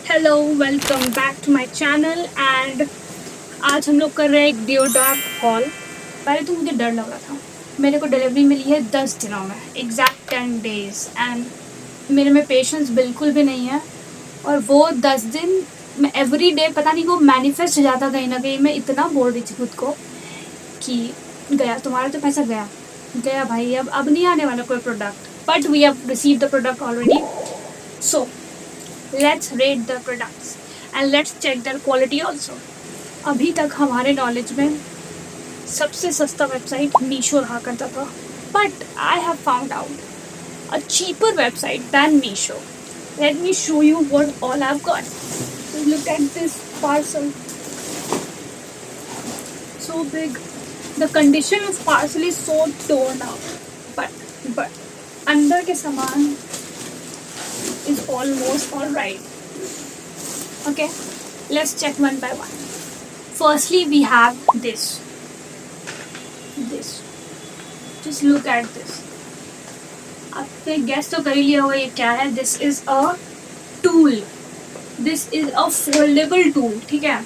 Hello, welcome back to my channel and आज हम लोग कर रहे हैं एक डिओडोरेंट हॉल। पहले तो मुझे डर लग रहा था। मेरे को डिलीवरी मिली है 10 दिनों में, एग्जैक्ट 10 डेज एंड मेरे में पेशेंस बिल्कुल भी नहीं है। और वो 10 दिन मैं एवरी डे पता नहीं वो मैनिफेस्ट हो जाता कहीं ना कहीं। मैं इतना बोल रही थी खुद को कि गया तुम्हारा तो पैसा गया गया भाई, अब नहीं आने वाला कोई product. But we have receive the product already. So let's rate the products and let's check their quality also. अभी तक हमारे नॉलेज में सबसे सस्ता वेबसाइट मीशो रहा करता था, but I have found out a cheaper website than Meesho. Let me show you what all I've got. So look at this parcel. So big. The condition of parcel is so torn out. But अंदर के सामान is almost alright. Okay, let's check one by one. Firstly, we have this. Just look at this. आपने guess तो कर ही लिया होगा ये क्या है. This is a tool. This is a foldable tool. ठीक है.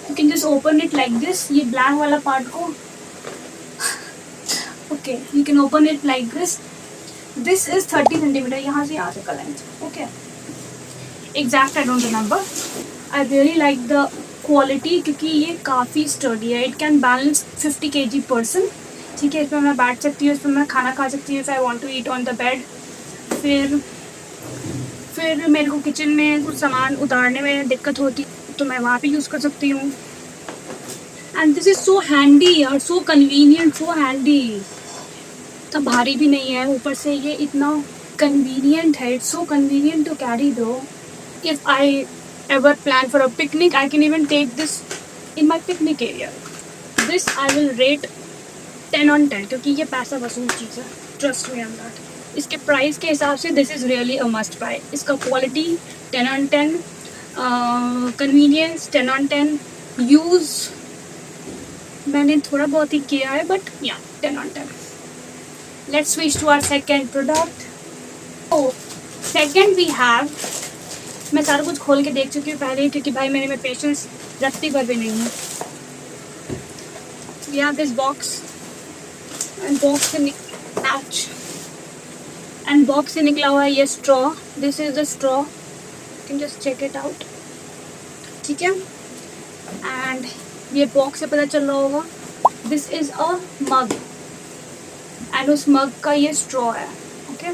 You can just open it like this. ये black वाला part को. Okay, you can open it like this. This is 30 centimeter. यहाँ से यहाँ तक का length. Okay. Exact I don't remember. I really like the quality क्योंकि ये काफ़ी sturdy है. It can balance 50 kg person. ठीक है, इसमें मैं बैठ सकती हूँ, इसमें मैं खाना खा सकती हूँ if I want to eat on the bed. फिर मेरे को किचन में कुछ सामान उतारने में दिक्कत होती तो मैं वहाँ पे यूज़ कर सकती हूँ. And this is so handy और so convenient, so handy. तो भारी भी नहीं है, ऊपर से ये इतना convenient है. It's so convenient to carry though. If I ever plan for a picnic, I can even take this in my picnic area. This I will rate 10 on 10 क्योंकि ये पैसा वसूल चीज़ है. Trust me on that. इसके price के हिसाब से this is really a must buy. इसका quality 10 on 10, convenience 10 on 10, use मैंने थोड़ा बहुत ही किया है but yeah 10 on 10. Let's switch to our second product. Oh, second we have, मैं सारा कुछ खोल के देख चुकी हूँ पहले क्योंकि भाई मेरे में पेशेंस रत्ती भर भी नहीं है. We have this box and box से निकला हुआ है ये straw. This is the straw. You can just check it out. ठीक है. And ये box से पता चल रहा होगा. This is a mug. And उस मग का ये स्ट्रॉ है. ओके,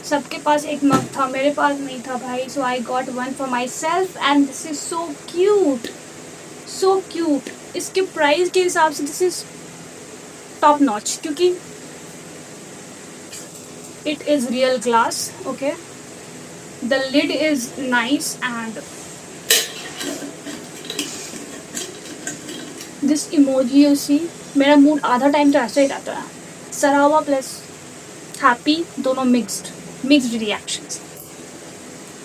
सबके पास एक मग था, मेरे पास नहीं था भाई. So I got one for myself and this is so cute, so cute. इसके प्राइस के हिसाब से दिस इज टॉप नॉच क्योंकि it is real glass. Okay, the lid is nice and this emoji you see. मेरा मूड आधा time तो ऐसा ही रहता है, सरावा प्लस हैप्पी, दोनों mixed reactions.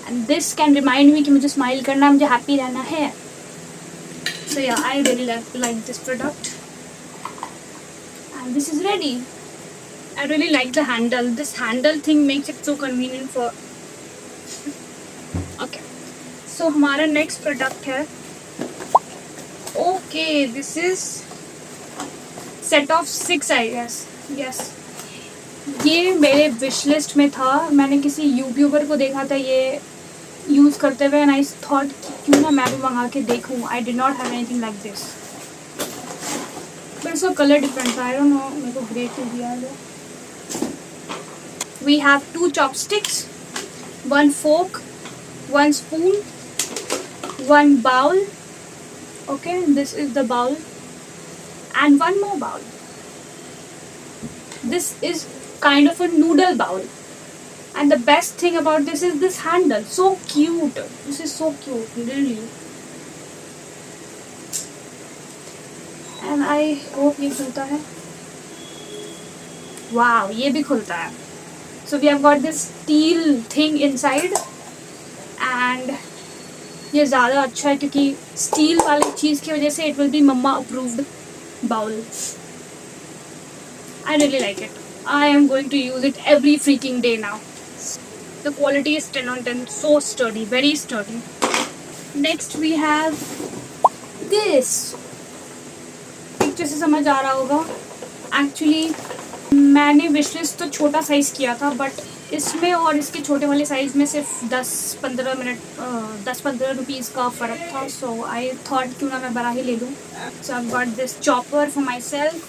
And this can remind me कि मुझे स्माइल करना है, मुझे हैप्पी रहना है. So yeah I really like this product and this is ready. I really like the handle. This handle thing makes it so convenient for. Okay, so हमारा next product है. Okay, this is set of 6 I guess. Yes, ये मेरे wish list में था. मैंने किसी YouTuber को देखा था ये यूज़ करते हुए एंड आई थॉट क्यों ना मैं भी मंगा के देखूँ. I did not have anything like this but इसका कलर डिफरेंट था. आई डोंट नो, मेरे को ग्रे क्यों दिया है. We have 2 chopsticks, 1 fork, 1 spoon, 1 bowl. Okay, this is the bowl and 1 more bowl. This is kind of a noodle bowl and the best thing about this is this handle. So cute. This is so cute, really. And I hope ये खुलता है. Wow, ये भी खुलता है. So we have got this steel thing inside and ये ज़्यादा अच्छा है क्योंकि स्टील वाली चीज़ की वजह से it will be mama approved bowl. I really like it. I am going to use it every freaking day now. The quality is 10 on 10. So sturdy, very sturdy. Next we have this. Picture से समझ आ रहा होगा. Actually मैंने wishlist तो छोटा size किया था, but इसमें और इसके छोटे वाले साइज़ में सिर्फ 10-15 रुपीज़ का फ़र्क था. सो आई थॉट क्यों ना मैं बड़ा ही ले लूँ. So I got this chopper for myself.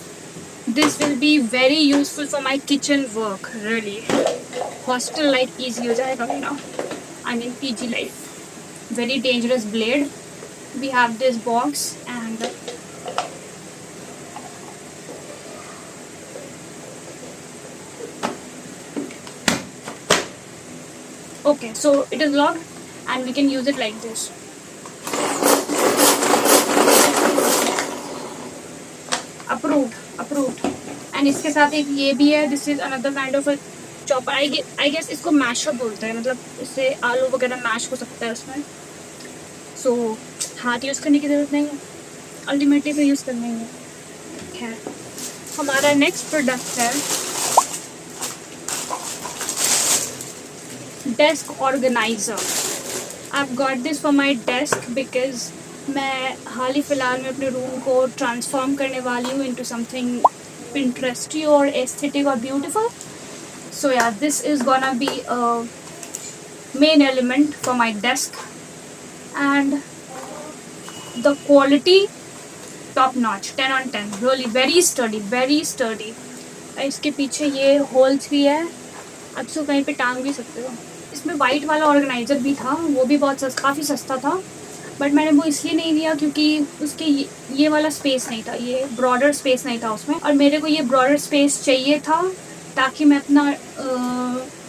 This will be very useful for my kitchen work. Really hostel life easy हो जाएगा मेरा. I mean PG life. Very dangerous blade. We have this box and okay, so it is locked and we can use it like this. Approved. And इसके साथ एक ये भी है. This is another kind of a chopper. I guess इसको masher बोलते हैं. मतलब इससे आलू वगैरह मैश हो सकता है उसमें. So हाथ यूज़ करने की ज़रूरत नहीं है. अल्टीमेटली तो यूज़ करना ही है. खैर, हमारा नेक्स्ट प्रोडक्ट है desk organiser. I've got this for my desk because मैं हाल ही फ़िलहाल में अपने रूम को ट्रांसफॉर्म करने वाली हूँ into something Pinteresty और aesthetic और beautiful. So yeah, this is gonna be a main element for my desk and the quality top notch, 10 on 10. Really very sturdy. इसके पीछे ये होल्स भी है. आप इसको कहीं पे टांग भी सकते हो. इसमें वाइट वाला ऑर्गेनाइज़र भी था. वो भी बहुत काफ़ी सस्ता था, बट मैंने वो इसलिए नहीं लिया क्योंकि उसके ये वाला स्पेस नहीं था. ये ब्रॉडर स्पेस नहीं था उसमें, और मेरे को ये ब्रॉडर स्पेस चाहिए था ताकि मैं अपना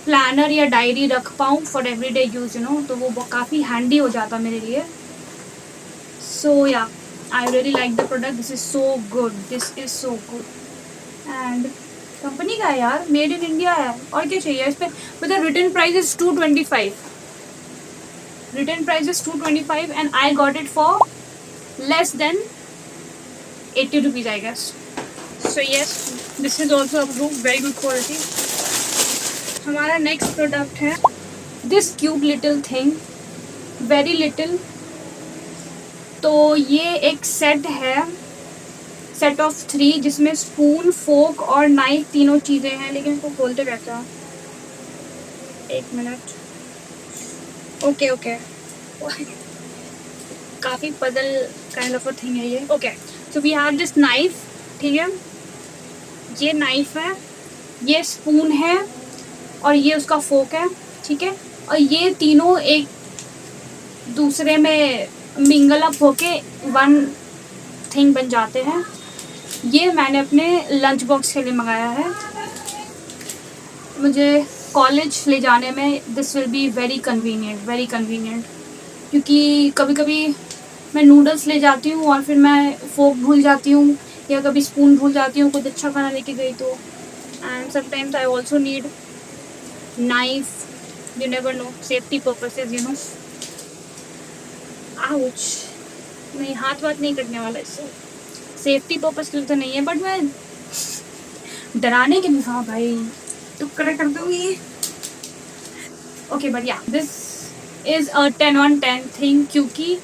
प्लानर या डायरी रख पाऊँ for everyday use, you know. तो वो काफ़ी हैंडी हो जाता मेरे लिए. सो yeah I really like the product. This is so good. And company का है यार, मेड इन इंडिया है. और क्या चाहिए इस पर. मतलब return price is 225. And I got it for less than 80 rupees I guess. So yes, this is also approved. Very good quality. हमारा नेक्स्ट प्रोडक्ट है this cute little thing. Very little. तो ये एक सेट है, set of 3, जिसमें spoon, फोक और knife तीनों चीज़ें हैं. लेकिन इसको खोलते कैसे हैं? एक मिनट. ओके. काफ़ी puzzle kind of a thing है ये. Okay, so we have this knife. ठीक है, ये नाइफ है, ये स्पून है और ये उसका फोक है. ठीक है, और ये तीनों एक दूसरे में मिंगल अप होके वन थिंग बन जाते हैं. ये मैंने अपने लंच बॉक्स के लिए मंगाया है. मुझे कॉलेज ले जाने में this will be very convenient. क्योंकि कभी कभी मैं नूडल्स ले जाती हूँ और फिर मैं फोक भूल जाती हूँ, या कभी स्पून भूल जाती हूँ कुछ अच्छा खाना लेके गई तो. And sometimes I also need knife. You never know, safety purposes, you know. Ouch. नहीं, हाथ नहीं कटने वाला इससे. सेफ्टी पर्पस के लिए तो नहीं है, बट मैं डराने के लिए. हाँ भाई, टुकड़ा कर दूँगी. Okay, but yeah this is a 10 on 10 thing, क्योंकि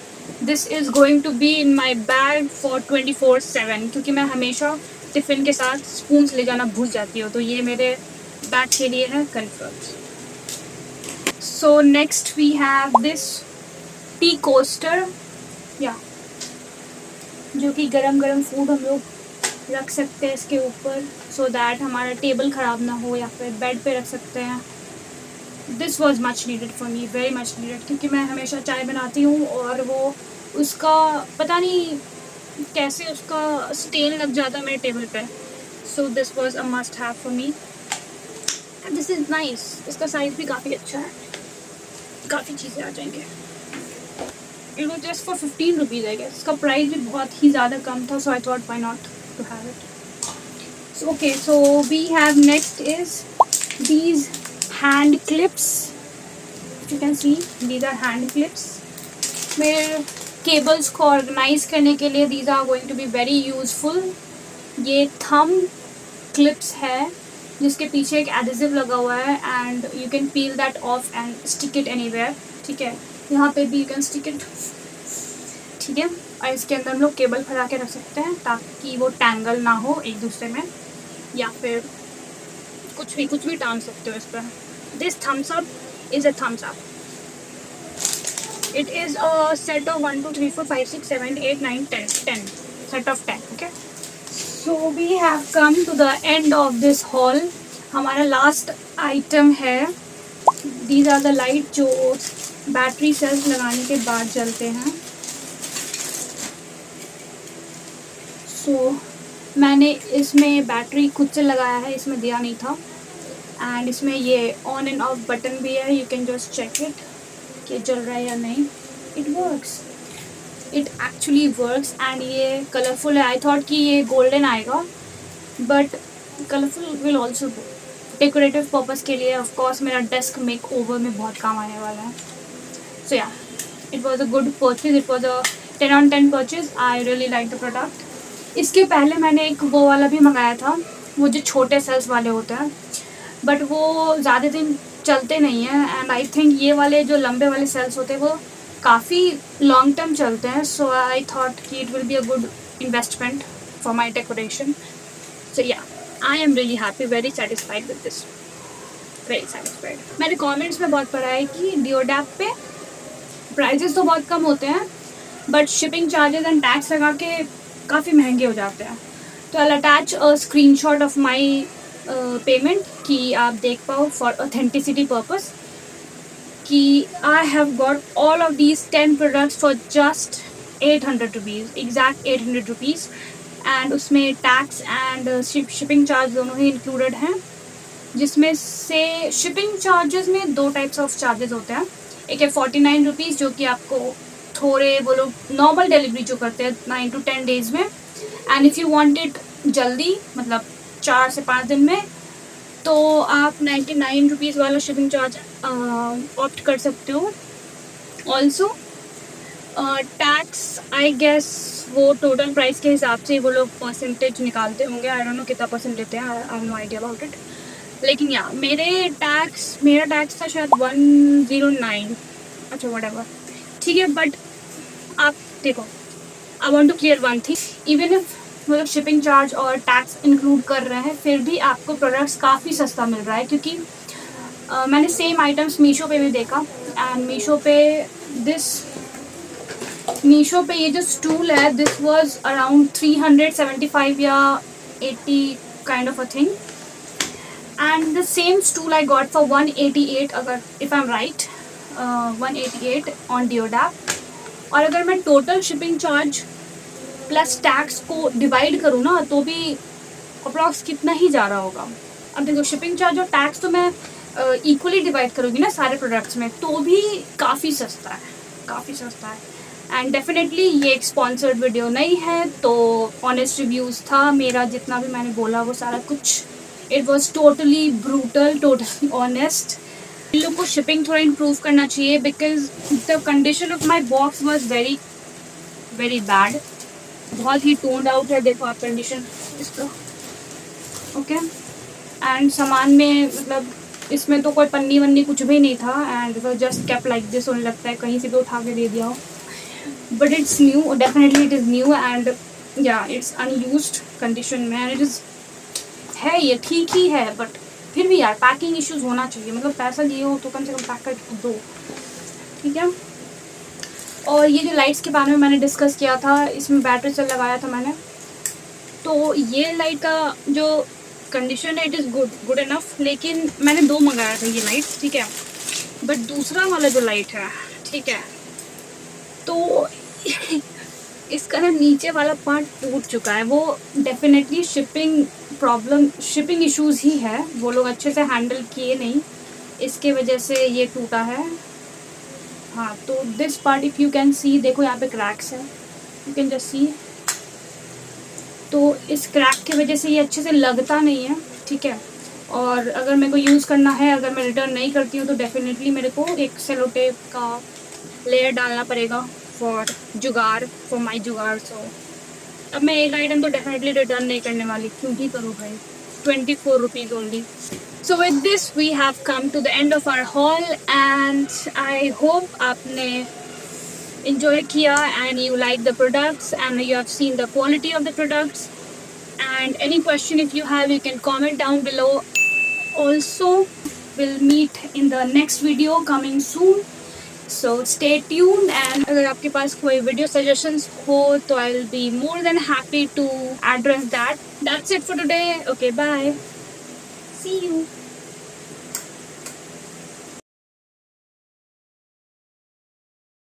this is going to be in my bag for 24/7. क्योंकि मैं हमेशा टिफ़िन के साथ स्पून्स ले जाना भूल जाती हूँ, तो ये मेरे बैग के लिए है confirm. So next we have this tea coaster, या जो कि गरम फूड हम लोग रख सकते हैं इसके ऊपर, सो दैट हमारा टेबल ख़राब ना हो, या फिर बेड पे रख सकते हैं. This was much needed for me, very much needed. क्योंकि मैं हमेशा चाय बनाती हूँ और वो उसका पता नहीं कैसे उसका स्टेन लग जाता है मेरे टेबल पे. So this was a must have for me. And this is nice. इसका साइज़ भी काफ़ी अच्छा है, काफ़ी चीज़ें आ जाएंगे. It was just for 15 rupees I guess. इसका प्राइस भी बहुत ही ज़्यादा कम था, so I thought why not to have it. So okay, so we have next is these hand clips. You can see these are hand clips. मेरे cables को organize करने के लिए these are going to be very useful. ये thumb clips है जिसके पीछे एक एडिजिव लगा हुआ है and you can peel that of and stick it anywhere. ठीक है, यहाँ पे भी यू कैन स्टिक इट। ठीक है, और इसके अंदर हम लोग केबल फंसा के रख सकते हैं ताकि वो टैंगल ना हो एक दूसरे में, या फिर कुछ भी टांग सकते हो इस पर। This thumbs up is a thumbs up. It is a set of 1 2 3 4 5 6 7 8 9 10 set of 10. Okay, so we have come to the end of this haul. हमारा लास्ट आइटम है, these are the light जो battery cells लगाने के बाद जलते हैं। मैंने इसमें बैटरी खुद से लगाया है, इसमें दिया नहीं था। एंड इसमें ये ऑन एंड ऑफ बटन भी है, you can just check it कि जल रहा है या नहीं। It works, it actually works. And ये कलरफुल है। आई थॉट कि ये गोल्डन आएगा, but colourful will also go. Decorative purpose के लिए ऑफकोर्स मेरा डेस्क मेक ओवर में बहुत काम आने वाला है। सो या, it was a good purchase, it was a 10 on 10 purchase. I really like the product. इसके पहले मैंने एक वो वाला भी मंगाया था, वो जो छोटे सेल्स वाले होते हैं, बट वो ज़्यादा दिन चलते नहीं हैं। एंड आई थिंक ये वाले जो लंबे वाले सेल्स होते हैं वो काफ़ी लॉन्ग टर्म चलते हैं। सो आई थॉट कि it will be a good investment for my decoration. So yeah, I am really happy, very satisfied with this, very satisfied. मैंने कमेंट्स में बहुत पढ़ा है कि डिओडैप पे प्राइजेस तो बहुत कम होते हैं, but shipping charges and tax लगा के काफ़ी महंगे हो जाते हैं। तो आई attach a screenshot of my payment कि आप देख पाओ फॉर ऑथेंटिसिटी पर्पस कि I have got all of these 10 products for just 800 rupees, exact 800 rupees. And उसमें टैक्स एंड शिपिंग चार्ज दोनों ही इंक्लूडेड हैं, जिसमें से शिपिंग चार्जेस में 2 टाइप्स ऑफ चार्जेस होते हैं। एक है 49 रुपीज़ जो कि आपको थोड़े वो लोग नॉर्मल डिलीवरी जो करते हैं 9 to 10 डेज़ में, and if you want it जल्दी मतलब 4 से 5 दिन में, तो आप 99 रुपीज़ वाला शिपिंग चार्ज ऑप्ट कर सकते हो। ऑल्सो टैक्स आई गेस वो टोटल प्राइस के हिसाब से वो लोग परसेंटेज निकालते होंगे। आई डोंट नो कितना परसेंट लेते हैं, I have no idea about it. लेकिन या मेरा टैक्स था शायद 109, अच्छा व्हाटएवर, ठीक है। बट आप देखो, I want to clear one thing, even if मतलब शिपिंग चार्ज और टैक्स इंक्लूड कर रहे हैं, फिर भी आपको प्रोडक्ट्स काफ़ी सस्ता मिल रहा है। क्योंकि मैंने सेम आइटम्स मीशो पे भी देखा, एंड मीशो पे ये जो स्टूल है, दिस वाज अराउंड 375 या 80 kind of a thing, and the same stool I got for 188, अगर if I am right 188 on DeoDap. और अगर मैं total shipping charge plus tax को डिवाइड करूँ ना, तो भी अप्रॉक्स कितना ही जा रहा होगा। अब देखो, शिपिंग चार्ज और टैक्स तो मैं इक्वली डिवाइड करूँगी ना सारे प्रोडक्ट्स में, तो भी काफ़ी सस्ता है, काफ़ी सस्ता है। एंड डेफिनेटली ये एक स्पॉन्सर्ड वीडियो नहीं है, तो ऑनेस्ट रिव्यूज़ था मेरा, जितना भी मैंने बोला वो सारा कुछ, it was totally brutal, totally honest. इन लोग को शिपिंग थोड़ा इम्प्रूव करना चाहिए, because the condition of my box was very very bad, बहुत ही टोन्ड आउट है। देखो आप कंडीशन इसका, ओके। एंड सामान में मतलब इसमें तो कोई पन्नी वन्नी कुछ भी नहीं था, एंड वो जस्ट केप्ट लाइक दिस, उन्हें लगता है कहीं से भी उठा के दे दिया हो। But it's new, definitely it is new, and या इट्स अनयूज्ड कंडीशन में, एंड इट इज़ है, ये ठीक ही है, बट फिर भी यार पैकिंग इश्यूज होना चाहिए। मतलब पैसा लिए हो तो कम से कम पैक कर दो, ठीक है। और ये जो लाइट्स के बारे में मैंने डिस्कस किया था, इसमें बैटरी सेल लगाया था मैंने, तो ये लाइट का जो कंडीशन है इट इज़ गुड इनफ। लेकिन मैंने 2 मंगाया था ये लाइट, ठीक है। बट दूसरा वाला जो लाइट है, ठीक है, तो इसका ना नीचे वाला पार्ट टूट चुका है। वो डेफिनेटली शिपिंग इश्यूज़ ही है, वो लोग अच्छे से हैंडल किए नहीं, इसके वजह से ये टूटा है। हाँ, तो this part if you can see, देखो यहाँ पे क्रैक्स है, यू कैन जस्ट सी। तो इस क्रैक की वजह से ये अच्छे से लगता नहीं है, ठीक है। और अगर मेरे को यूज़ करना है, अगर मैं रिटर्न नहीं करती हूँ, तो डेफिनेटली मेरे को एक सेलो टेप का लेयर डालना पड़ेगा फॉर माई जुगाड़। सो अब मैं एक आइटम तो डेफिनेटली रिटर्न नहीं करने वाली, क्यों ही करूँ भाई। 24 rupees only. So with this we have come to the end of our haul, and I hope आपने enjoy किया and you like the products and you have seen the quality of the products. And any question if you have, you can comment down below. Also, we'll meet in the next video coming soon. So stay tuned, and अगर आपके पास कोई video suggestions हो तो I'll be more than happy to address that. That's it for today. Okay, bye. See you.